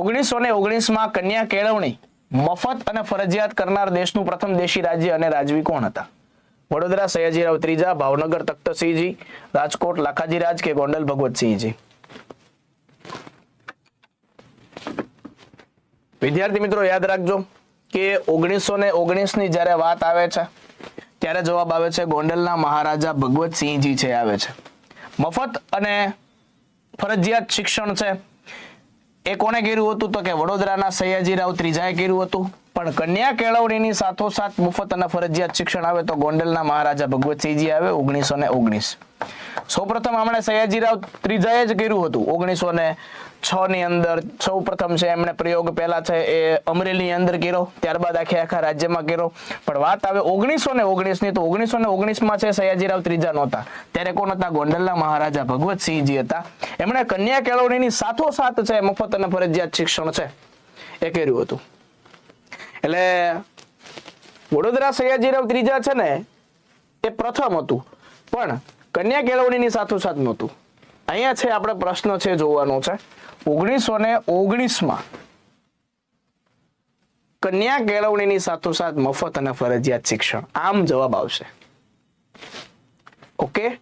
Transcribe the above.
1919 માં કન્યા કેળવણી મફત અને ફરજિયાત કરનાર દેશનું પ્રથમ દેશી રાજ્ય અને રાજવી કોણ હતા? વડોદરા સયાજીરાવ ત્રીજા, ભાવનગર તખ્તસિંહજી, રાજકોટ લાખાજી રાજ કે ગોંડલ ભગવતસિંહજી? વિદ્યાર્થી મિત્રો યાદ રાખજો કે 1919 ની જ્યારે વાત આવે છે ત્યારે જવાબ આવે છે ગોંડલના મહારાજા ભગવતસિંહજી છે આવે છે. મફત અને ફરજિયાત શિક્ષણ છે એ કોને કર્યું હતું? તો કે વડોદરાના સયાજીરાવ ત્રીજાએ કર્યું હતું. પણ કન્યા કેળવણીની સાથોસાથ મફત અને ફરજિયાત શિક્ષણ આવે તો ગોંડલના મહારાજા ભગવતસિંહજી આવે 1919. સૌપ્રથમ આપણે સયાજીરાવ ત્રીજાએ જ કર્યું હતું 1906 ની અંદર. સૌપ્રથમ છે એમણે પ્રયોગ પહેલા છે એ અમરેલીની અંદર કર્યો, ત્યારબાદ આખા રાજ્યમાં કર્યો. પણ વાત આવે 1919 ની તો 1919 માં છે સયાજીરાવ ત્રીજા નહોતા, ત્યારે કોણ હતા? ગોંડલના મહારાજા ભગવતસિંહજી હતા. એમણે કન્યા કેળવણીની સાથોસાથ છે મફત અને ફરજિયાત શિક્ષણ છે એ કર્યું હતું. એટલે વડોદરા સયાજીરાવ ત્રીજા છે ને એ પ્રથમ હતું, પણ કન્યા કેળવણીની સાથોસાથ નહોતું. અહીંયા છે આપણે પ્રશ્ન છે જોવાનો છે 1919 માં કન્યા કેળવણીની સાથોસાથ મફત અને ફરજિયાત શિક્ષણ, આમ જવાબ આવશે. ઓકે.